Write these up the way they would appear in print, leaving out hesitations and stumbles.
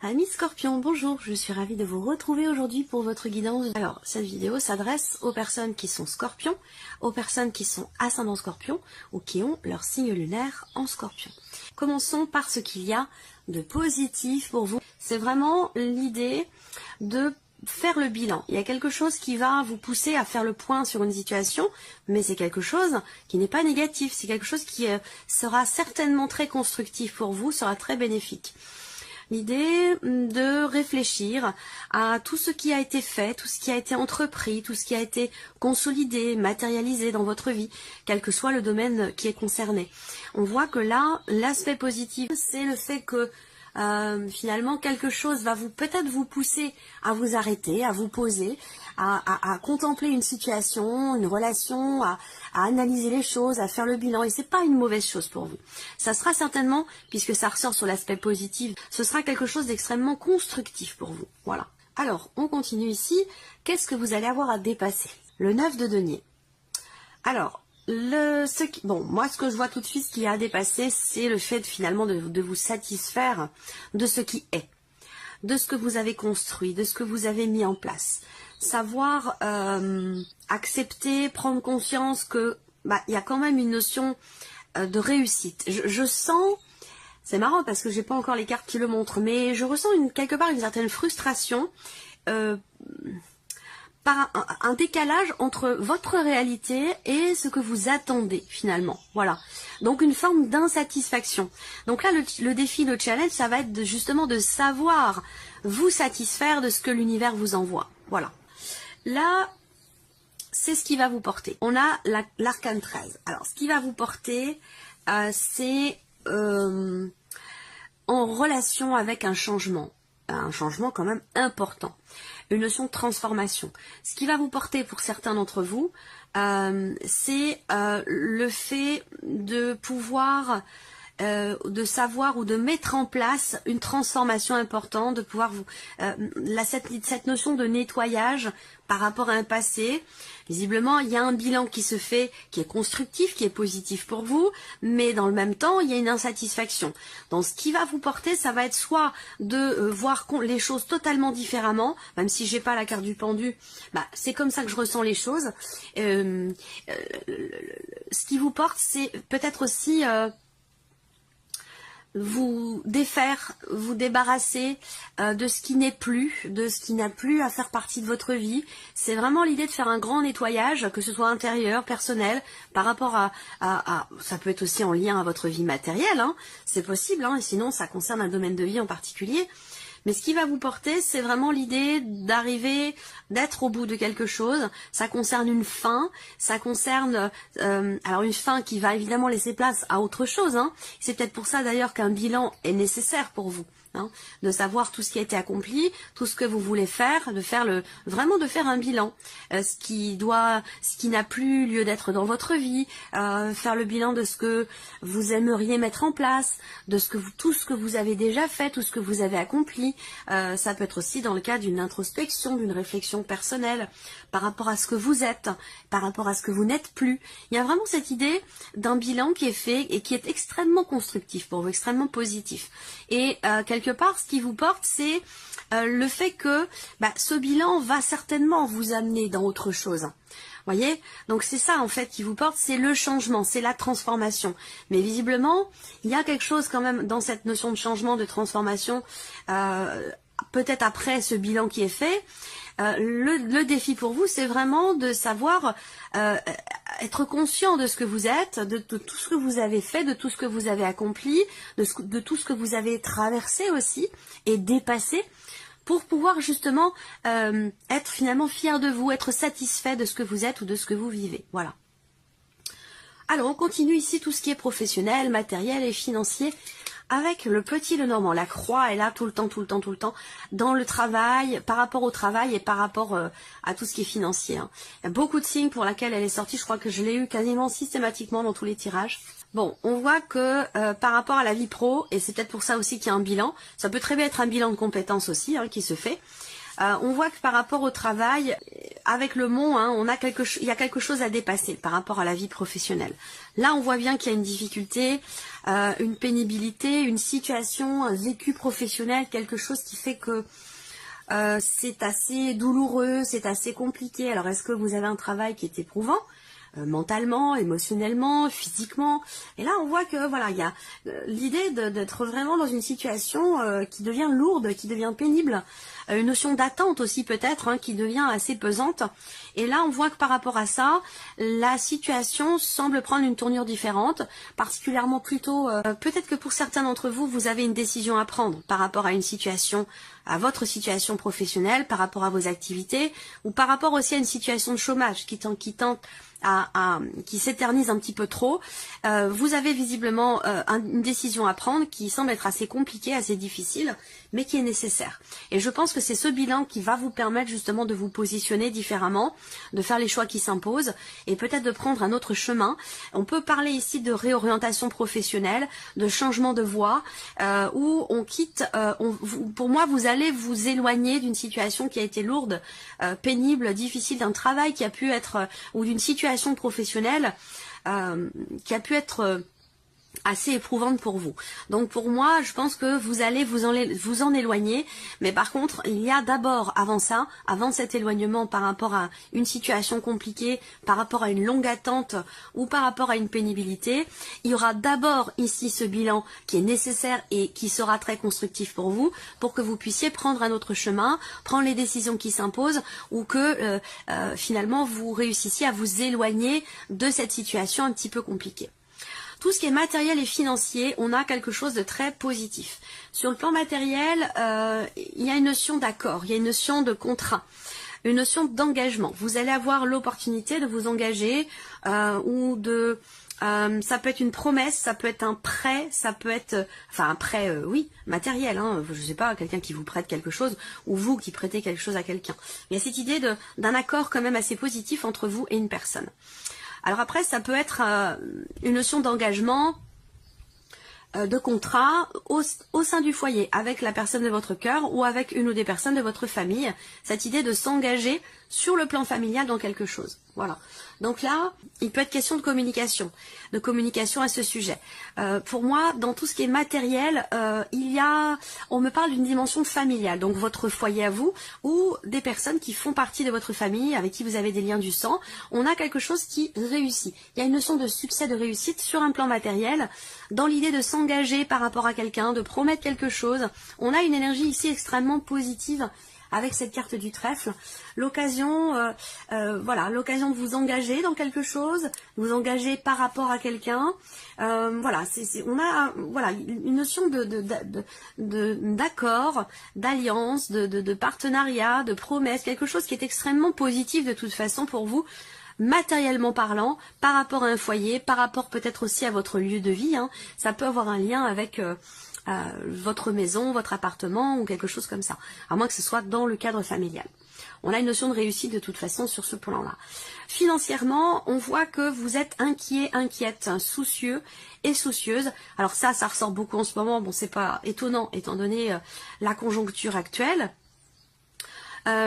Amis Scorpions, bonjour, je suis ravie de vous retrouver aujourd'hui pour votre guidance. Alors, cette vidéo s'adresse aux personnes qui sont Scorpions, aux personnes qui sont ascendant Scorpion ou qui ont leur signe lunaire en Scorpion. Commençons par ce qu'il y a de positif pour vous. C'est vraiment l'idée de faire le bilan. Il y a quelque chose qui va vous pousser à faire le point sur une situation, mais c'est quelque chose qui n'est pas négatif, c'est quelque chose qui sera certainement très constructif pour vous, sera très bénéfique. L'idée de réfléchir à tout ce qui a été fait, tout ce qui a été entrepris, tout ce qui a été consolidé, matérialisé dans votre vie, quel que soit le domaine qui est concerné. On voit que là, l'aspect positif, c'est le fait que finalement quelque chose va peut-être vous pousser à vous arrêter, à vous poser, à contempler une situation, une relation, à analyser les choses, à faire le bilan. Et c'est pas une mauvaise chose pour vous. Ça sera certainement, puisque ça ressort sur l'aspect positif, ce sera quelque chose d'extrêmement constructif pour vous. Voilà. Alors, on continue ici. Qu'est-ce que vous allez avoir à dépasser? Le 9 de denier. Alors, moi ce que je vois tout de suite, ce qu'il y a à dépasser, c'est le fait finalement de vous satisfaire de ce qui est, de ce que vous avez construit, de ce que vous avez mis en place. Savoir accepter, prendre conscience que il y a quand même une notion de réussite. Je sens, c'est marrant parce que j'ai pas encore les cartes qui le montrent, mais je ressens quelque part une certaine frustration par un décalage entre votre réalité et ce que vous attendez finalement. Voilà. Donc une forme d'insatisfaction. Donc là, le défi, le challenge, ça va être justement de savoir vous satisfaire de ce que l'univers vous envoie. Voilà. Là, c'est ce qui va vous porter. On a l'arcane 13. Alors, ce qui va vous porter, c'est en relation avec un changement quand même important. Une notion de transformation. Ce qui va vous porter pour certains d'entre vous, c'est le fait de pouvoir, de savoir ou de mettre en place une transformation importante, de pouvoir vous... cette notion de nettoyage par rapport à un passé. Visiblement, il y a un bilan qui se fait, qui est constructif, qui est positif pour vous, mais dans le même temps, il y a une insatisfaction. Donc, ce qui va vous porter, ça va être soit de voir les choses totalement différemment, même si j'ai pas la carte du pendu, c'est comme ça que je ressens les choses. Ce qui vous porte, c'est peut-être aussi... vous défaire, vous débarrasser de ce qui n'est plus, de ce qui n'a plus à faire partie de votre vie. C'est vraiment l'idée de faire un grand nettoyage, que ce soit intérieur, personnel, par rapport à ça peut être aussi en lien à votre vie matérielle, hein, c'est possible, hein, et sinon ça concerne un domaine de vie en particulier. Mais ce qui va vous porter, c'est vraiment l'idée d'arriver, d'être au bout de quelque chose. Ça concerne une fin, ça concerne alors une fin qui va évidemment laisser place à autre chose. Hein. C'est peut-être pour ça d'ailleurs qu'un bilan est nécessaire pour vous. Hein, de savoir tout ce qui a été accompli, tout ce que vous voulez faire, vraiment de faire un bilan, ce qui n'a plus lieu d'être dans votre vie, faire le bilan de ce que vous aimeriez mettre en place, de tout ce que vous avez déjà fait, tout ce que vous avez accompli. Ça peut être aussi dans le cas d'une introspection, d'une réflexion personnelle par rapport à ce que vous êtes, par rapport à ce que vous n'êtes plus. Il y a vraiment cette idée d'un bilan qui est fait et qui est extrêmement constructif pour vous, extrêmement positif. Et quelque part, ce qui vous porte, c'est le fait que ce bilan va certainement vous amener dans autre chose. Voyez, donc c'est ça en fait qui vous porte, c'est le changement, c'est la transformation. Mais visiblement, il y a quelque chose quand même dans cette notion de changement, de transformation, peut-être après ce bilan qui est fait. Le défi pour vous, c'est vraiment de savoir être conscient de ce que vous êtes, de tout ce que vous avez fait, de tout ce que vous avez accompli, de tout ce que vous avez traversé aussi et dépassé, pour pouvoir justement être finalement fier de vous, être satisfait de ce que vous êtes ou de ce que vous vivez. Voilà. Alors on continue ici tout ce qui est professionnel, matériel et financier. Avec le petit Lenormand, la croix est là tout le temps, dans le travail, par rapport au travail et par rapport à tout ce qui est financier. Hein. Il y a beaucoup de signes pour lesquels elle est sortie, je crois que je l'ai eu quasiment systématiquement dans tous les tirages. Bon, on voit que par rapport à la vie pro, et c'est peut-être pour ça aussi qu'il y a un bilan, ça peut très bien être un bilan de compétences aussi hein, qui se fait, On voit que par rapport au travail, avec le mont, hein, il y a quelque chose à dépasser par rapport à la vie professionnelle. Là, on voit bien qu'il y a une difficulté, une pénibilité, une situation vécue professionnelle, quelque chose qui fait que c'est assez douloureux, c'est assez compliqué. Alors, est-ce que vous avez un travail qui est éprouvant mentalement, émotionnellement, physiquement? Et là, on voit que voilà, il y a l'idée d'être vraiment dans une situation qui devient lourde, qui devient pénible, une notion d'attente aussi peut-être, hein, qui devient assez pesante. Et là, on voit que par rapport à ça, la situation semble prendre une tournure différente, particulièrement plutôt, peut-être que pour certains d'entre vous, vous avez une décision à prendre par rapport à une situation, à votre situation professionnelle, par rapport à vos activités, ou par rapport aussi à une situation de chômage qui tente qui s'éternise un petit peu trop. Vous avez visiblement une décision à prendre qui semble être assez compliquée, assez difficile, mais qui est nécessaire. Et je pense que c'est ce bilan qui va vous permettre justement de vous positionner différemment, de faire les choix qui s'imposent et peut-être de prendre un autre chemin. On peut parler ici de réorientation professionnelle, de changement de voie, où on quitte, pour moi vous allez vous éloigner d'une situation qui a été lourde, pénible, difficile, d'un travail qui a pu être, ou d'une situation professionnelle qui a pu être assez éprouvante pour vous. Donc pour moi, je pense que vous allez vous en éloigner, mais par contre, il y a d'abord, avant ça, avant cet éloignement par rapport à une situation compliquée, par rapport à une longue attente ou par rapport à une pénibilité, il y aura d'abord ici ce bilan qui est nécessaire et qui sera très constructif pour vous, pour que vous puissiez prendre un autre chemin, prendre les décisions qui s'imposent ou que finalement vous réussissiez à vous éloigner de cette situation un petit peu compliquée. Tout ce qui est matériel et financier, on a quelque chose de très positif. Sur le plan matériel, il y a une notion d'accord, il y a une notion de contrat, une notion d'engagement. Vous allez avoir l'opportunité de vous engager ou de... ça peut être une promesse, ça peut être un prêt, ça peut être... Enfin, un prêt, oui, matériel. Hein, je ne sais pas, quelqu'un qui vous prête quelque chose ou vous qui prêtez quelque chose à quelqu'un. Il y a cette idée d'un accord quand même assez positif entre vous et une personne. Alors après, ça peut être une notion d'engagement, de contrat au sein du foyer, avec la personne de votre cœur ou avec une ou des personnes de votre famille. Cette idée de s'engager sur le plan familial dans quelque chose. Voilà. Donc là, il peut être question de communication à ce sujet. Pour moi, dans tout ce qui est matériel, on me parle d'une dimension familiale, donc votre foyer à vous, ou des personnes qui font partie de votre famille, avec qui vous avez des liens du sang. On a quelque chose qui réussit. Il y a une notion de succès, de réussite sur un plan matériel, dans l'idée de s'engager par rapport à quelqu'un, de promettre quelque chose. On a une énergie ici extrêmement positive avec cette carte du trèfle, l'occasion l'occasion de vous engager dans quelque chose, vous engager par rapport à quelqu'un. Voilà, on a une notion d'accord, d'alliance, de partenariat, de promesse, quelque chose qui est extrêmement positif de toute façon pour vous, matériellement parlant, par rapport à un foyer, par rapport peut-être aussi à votre lieu de vie. Hein. Ça peut avoir un lien avec votre maison, votre appartement ou quelque chose comme ça, à moins que ce soit dans le cadre familial. On a une notion de réussite de toute façon sur ce plan-là. Financièrement, on voit que vous êtes inquiète, soucieux et soucieuse. Alors ça ressort beaucoup en ce moment. Bon, c'est pas étonnant étant donné la conjoncture actuelle.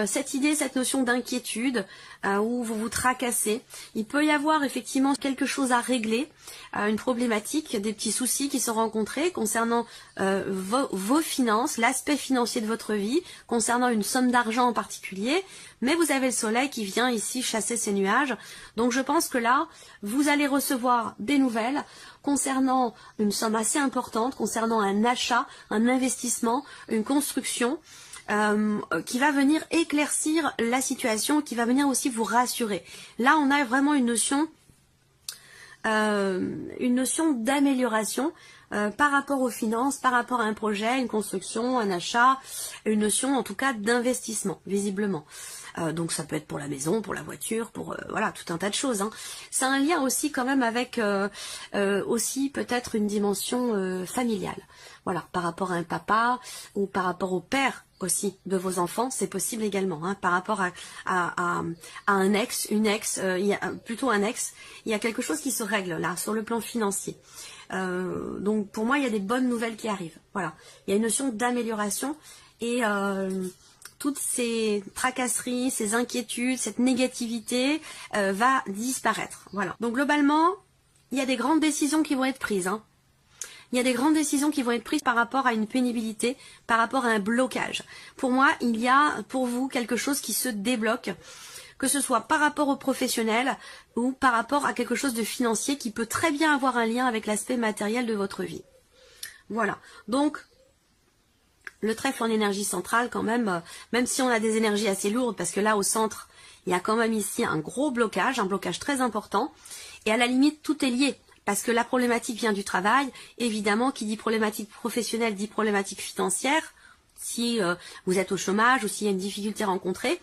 Cette idée, cette notion d'inquiétude où vous vous tracassez. Il peut y avoir effectivement quelque chose à régler, une problématique, des petits soucis qui sont rencontrés concernant vos finances, l'aspect financier de votre vie, concernant une somme d'argent en particulier, mais vous avez le soleil qui vient ici chasser ces nuages. Donc je pense que là, vous allez recevoir des nouvelles concernant une somme assez importante, concernant un achat, un investissement, une construction, qui va venir éclaircir la situation, qui va venir aussi vous rassurer. Là, on a vraiment une notion d'amélioration par rapport aux finances, par rapport à un projet, une construction, un achat, une notion en tout cas d'investissement, visiblement. Donc ça peut être pour la maison, pour la voiture, pour voilà, tout un tas de choses. Hein. C'est un lien aussi quand même avec aussi peut-être une dimension familiale. Voilà, par rapport à un papa ou par rapport au père aussi de vos enfants, c'est possible également. Hein, par rapport à un ex, une ex, plutôt un ex, il y a quelque chose qui se règle là sur le plan financier. Donc pour moi, il y a des bonnes nouvelles qui arrivent. Voilà, il y a une notion d'amélioration et toutes ces tracasseries, ces inquiétudes, cette négativité va disparaître. Voilà. Donc globalement, il y a des grandes décisions qui vont être prises. Hein. Il y a des grandes décisions qui vont être prises par rapport à une pénibilité, par rapport à un blocage. Pour moi, il y a pour vous quelque chose qui se débloque, que ce soit par rapport au professionnel ou par rapport à quelque chose de financier qui peut très bien avoir un lien avec l'aspect matériel de votre vie. Voilà. Donc, le trèfle en énergie centrale quand même, même si on a des énergies assez lourdes, parce que là au centre, il y a quand même ici un gros blocage, un blocage très important, et à la limite tout est lié, parce que la problématique vient du travail, évidemment qui dit problématique professionnelle dit problématique financière, si vous êtes au chômage ou s'il y a une difficulté rencontrée,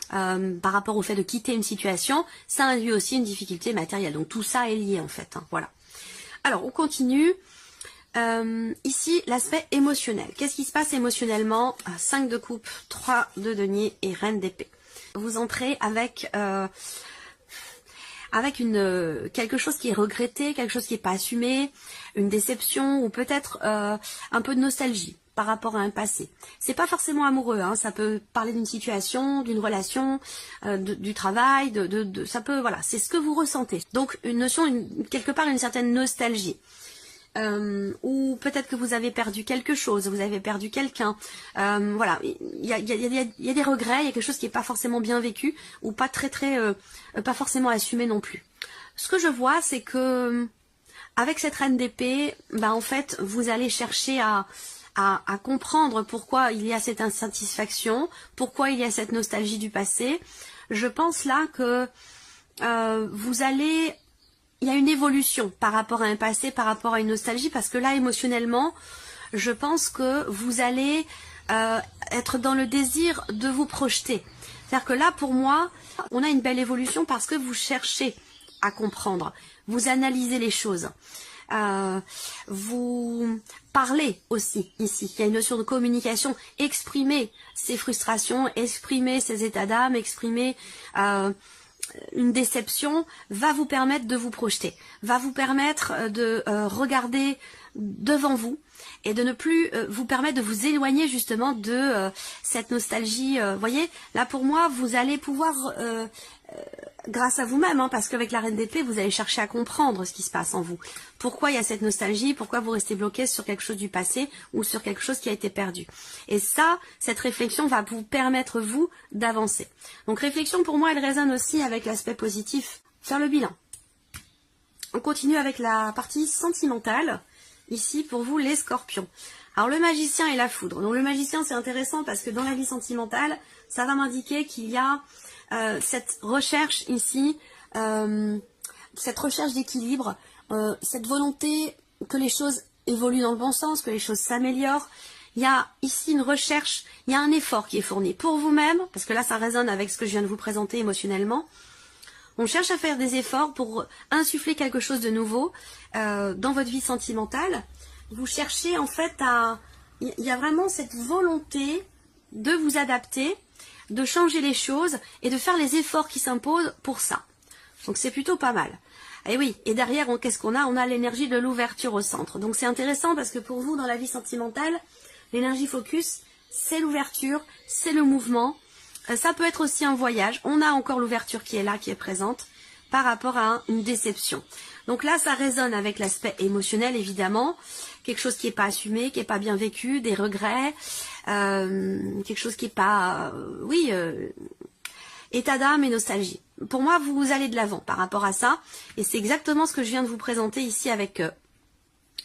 par rapport au fait de quitter une situation, ça induit aussi une difficulté matérielle, donc tout ça est lié en fait, hein, voilà. Alors on continue. Ici, l'aspect émotionnel. Qu'est-ce qui se passe émotionnellement? 5 de coupe, 3 de denier et reine d'épée. Vous entrez avec quelque chose qui est regretté, quelque chose qui n'est pas assumé, une déception ou peut-être un peu de nostalgie par rapport à un passé. C'est pas forcément amoureux, hein, ça peut parler d'une situation, d'une relation, du travail, ça peut, voilà, c'est ce que vous ressentez. Donc une notion, quelque part une certaine nostalgie. Ou peut-être que vous avez perdu quelque chose, vous avez perdu quelqu'un, voilà, il y a des regrets, il y a quelque chose qui n'est pas forcément bien vécu, ou pas pas forcément assumé non plus. Ce que je vois, c'est que avec cette reine d'épée, en fait, vous allez chercher à comprendre pourquoi il y a cette insatisfaction, pourquoi il y a cette nostalgie du passé. Je pense là que il y a une évolution par rapport à un passé, par rapport à une nostalgie, parce que là, émotionnellement, je pense que vous allez être dans le désir de vous projeter. C'est-à-dire que là, pour moi, on a une belle évolution parce que vous cherchez à comprendre, vous analysez les choses, vous parlez aussi ici. Il y a une notion de communication, exprimer ses frustrations, exprimer ses états d'âme, exprimer une déception va vous permettre de vous projeter, va vous permettre de regarder devant vous et de ne plus vous permettre de vous éloigner justement de cette nostalgie. Voyez, là pour moi, vous allez pouvoir, grâce à vous-même, hein, parce qu'avec la reine d'épée, vous allez chercher à comprendre ce qui se passe en vous. Pourquoi il y a cette nostalgie, pourquoi vous restez bloqué sur quelque chose du passé ou sur quelque chose qui a été perdu. Et ça, cette réflexion va vous permettre, vous, d'avancer. Donc réflexion, pour moi, elle résonne aussi avec l'aspect positif. Faire le bilan. On continue avec la partie sentimentale. Ici, pour vous, les scorpions. Alors, le magicien et la foudre. Donc, le magicien, c'est intéressant parce que dans la vie sentimentale, ça va m'indiquer qu'il y a cette recherche ici, cette recherche d'équilibre, cette volonté que les choses évoluent dans le bon sens, que les choses s'améliorent. Il y a ici une recherche, il y a un effort qui est fourni pour vous-même, parce que là, ça résonne avec ce que je viens de vous présenter émotionnellement. On cherche à faire des efforts pour insuffler quelque chose de nouveau dans votre vie sentimentale. Vous cherchez en fait il y a vraiment cette volonté de vous adapter, de changer les choses et de faire les efforts qui s'imposent pour ça. Donc c'est plutôt pas mal. Et oui, et derrière, qu'est-ce qu'on a? On a l'énergie de l'ouverture au centre. Donc c'est intéressant parce que pour vous, dans la vie sentimentale, l'énergie focus, c'est l'ouverture, c'est le mouvement. Ça peut être aussi un voyage. On a encore l'ouverture qui est là, qui est présente, par rapport à une déception. Donc là, ça résonne avec l'aspect émotionnel, évidemment. Quelque chose qui n'est pas assumé, qui n'est pas bien vécu, des regrets, quelque chose qui n'est pas... état d'âme et nostalgie. Pour moi, vous allez de l'avant par rapport à ça. Et c'est exactement ce que je viens de vous présenter ici avec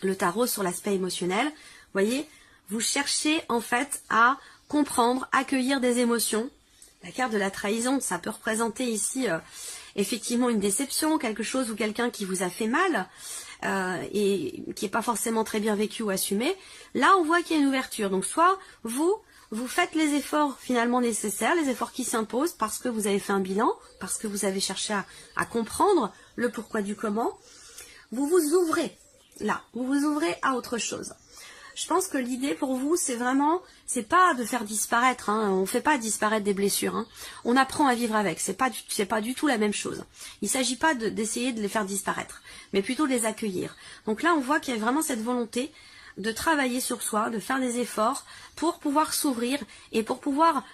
le tarot sur l'aspect émotionnel. Vous voyez, vous cherchez en fait à comprendre, accueillir des émotions. La carte de la trahison, ça peut représenter ici effectivement une déception, quelque chose ou quelqu'un qui vous a fait mal et qui n'est pas forcément très bien vécu ou assumé. Là, on voit qu'il y a une ouverture. Donc soit vous faites les efforts finalement nécessaires, les efforts qui s'imposent parce que vous avez fait un bilan, parce que vous avez cherché à comprendre le pourquoi du comment. Vous vous ouvrez là, vous vous ouvrez à autre chose. Je pense que l'idée pour vous, c'est vraiment, c'est pas de faire disparaître, hein, on fait pas disparaître des blessures, hein, on apprend à vivre avec, c'est pas du tout la même chose. Il s'agit pas d'essayer de les faire disparaître, mais plutôt de les accueillir. Donc là, on voit qu'il y a vraiment cette volonté de travailler sur soi, de faire des efforts pour pouvoir s'ouvrir et pour pouvoir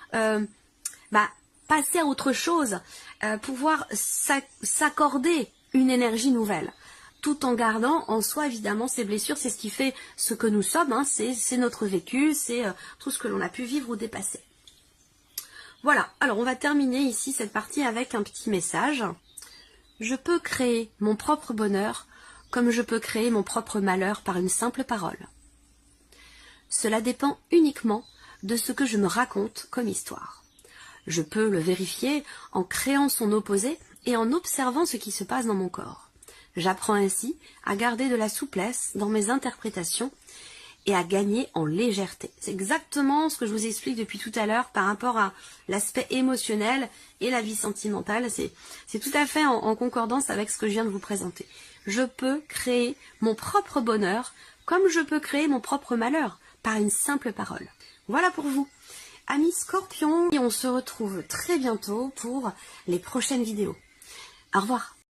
passer à autre chose, pouvoir s'accorder une énergie nouvelle, tout en gardant en soi évidemment ces blessures. C'est ce qui fait ce que nous sommes, hein, c'est notre vécu, c'est tout ce que l'on a pu vivre ou dépasser. Voilà, alors on va terminer ici cette partie avec un petit message. Je peux créer mon propre bonheur comme je peux créer mon propre malheur par une simple parole. Cela dépend uniquement de ce que je me raconte comme histoire. Je peux le vérifier en créant son opposé et en observant ce qui se passe dans mon corps. J'apprends ainsi à garder de la souplesse dans mes interprétations et à gagner en légèreté. C'est exactement ce que je vous explique depuis tout à l'heure par rapport à l'aspect émotionnel et la vie sentimentale. C'est tout à fait en concordance avec ce que je viens de vous présenter. Je peux créer mon propre bonheur comme je peux créer mon propre malheur par une simple parole. Voilà pour vous, amis Scorpions, et on se retrouve très bientôt pour les prochaines vidéos. Au revoir.